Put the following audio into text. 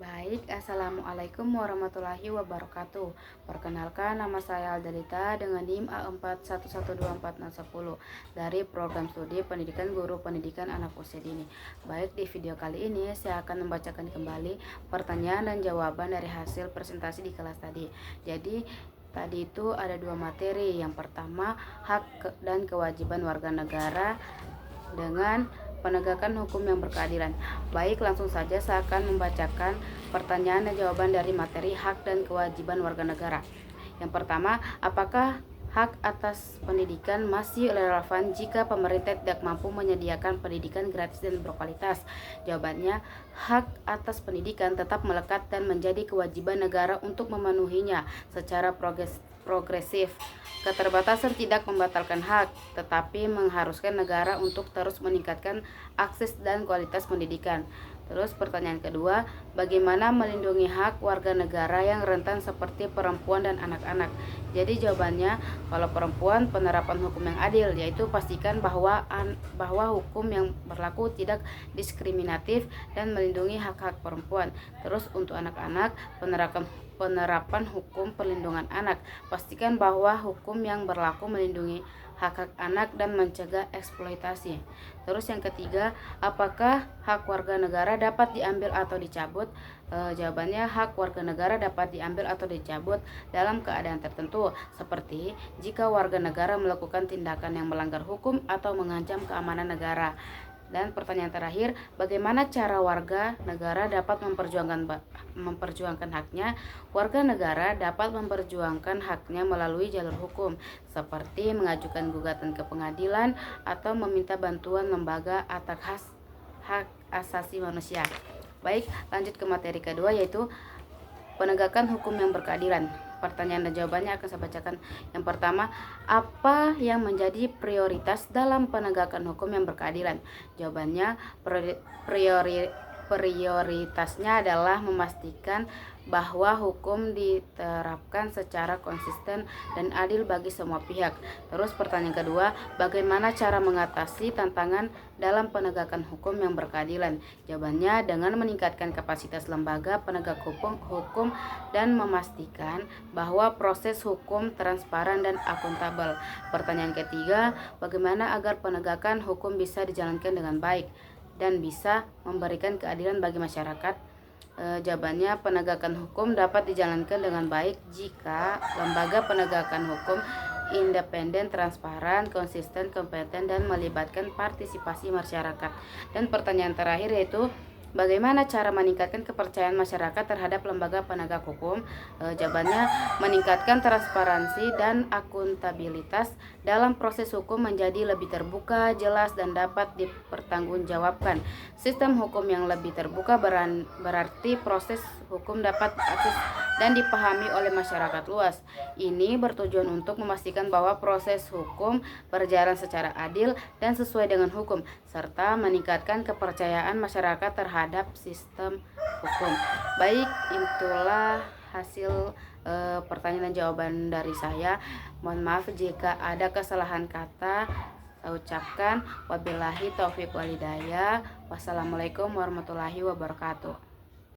Baik, Assalamualaikum warahmatullahi wabarakatuh. Perkenalkan, nama saya Aldalita dengan NIM A41124610 dari Program Studi Pendidikan Guru Pendidikan Anak Usia Dini. Baik, di video kali ini saya akan membacakan kembali pertanyaan dan jawaban dari hasil presentasi di kelas tadi. Jadi, tadi itu ada dua materi. Yang pertama, hak dan kewajiban warga negara dengan penegakan hukum yang berkeadilan. Baik, langsung saja saya akan membacakan pertanyaan dan jawaban dari materi hak dan kewajiban warga negara. Yang pertama, apakah hak atas pendidikan masih relevan jika pemerintah tidak mampu menyediakan pendidikan gratis dan berkualitas? Jawabannya, hak atas pendidikan tetap melekat dan menjadi kewajiban negara untuk memenuhinya secara progresif. Keterbatasan tidak membatalkan hak, tetapi mengharuskan negara untuk terus meningkatkan akses dan kualitas pendidikan. Terus pertanyaan kedua, bagaimana melindungi hak warga negara yang rentan seperti perempuan dan anak-anak? Jadi jawabannya, kalau perempuan, penerapan hukum yang adil, yaitu pastikan bahwa hukum yang berlaku tidak diskriminatif dan melindungi hak-hak perempuan. Terus untuk anak-anak, penerapan hukum perlindungan anak, pastikan bahwa hukum yang berlaku melindungi hak-hak anak dan mencegah eksploitasi. Terus yang ketiga, apakah hak warga negara dapat diambil atau dicabut? Jawabannya, hak warga negara dapat diambil atau dicabut dalam keadaan tertentu, seperti jika warga negara melakukan tindakan yang melanggar hukum atau mengancam keamanan negara. Dan pertanyaan terakhir, bagaimana cara warga negara dapat memperjuangkan haknya? Warga negara dapat memperjuangkan haknya melalui jalur hukum, seperti mengajukan gugatan ke pengadilan atau meminta bantuan lembaga atas hak asasi manusia. Baik, lanjut ke materi kedua, yaitu penegakan hukum yang berkeadilan. Pertanyaan dan jawabannya akan saya bacakan. Yang pertama, apa yang menjadi prioritas dalam penegakan hukum yang berkeadilan? Jawabannya, prioritasnya adalah memastikan bahwa hukum diterapkan secara konsisten dan adil bagi semua pihak. Terus pertanyaan kedua, bagaimana cara mengatasi tantangan dalam penegakan hukum yang berkeadilan? Jawabannya, dengan meningkatkan kapasitas lembaga penegak hukum dan memastikan bahwa proses hukum transparan dan akuntabel. Pertanyaan ketiga, bagaimana agar penegakan hukum bisa dijalankan dengan baik dan bisa memberikan keadilan bagi masyarakat? Jawabannya, penegakan hukum dapat dijalankan dengan baik jika lembaga penegakan hukum independen, transparan, konsisten, kompeten, dan melibatkan partisipasi masyarakat. Dan pertanyaan terakhir yaitu, bagaimana cara meningkatkan kepercayaan masyarakat terhadap lembaga penegak hukum? Jawabannya, meningkatkan transparansi dan akuntabilitas dalam proses hukum menjadi lebih terbuka, jelas, dan dapat dipertanggungjawabkan. Sistem hukum yang lebih terbuka berarti proses hukum dapat diakses dan dipahami oleh masyarakat luas. Ini bertujuan untuk memastikan bahwa proses hukum berjalan secara adil dan sesuai dengan hukum, serta meningkatkan kepercayaan masyarakat terhadap sistem hukum. Baik, itulah hasil pertanyaan dan jawaban dari saya. Mohon maaf jika ada kesalahan kata. Saya ucapkan wabillahi taufiq walhidayah. Wassalamualaikum warahmatullahi wabarakatuh.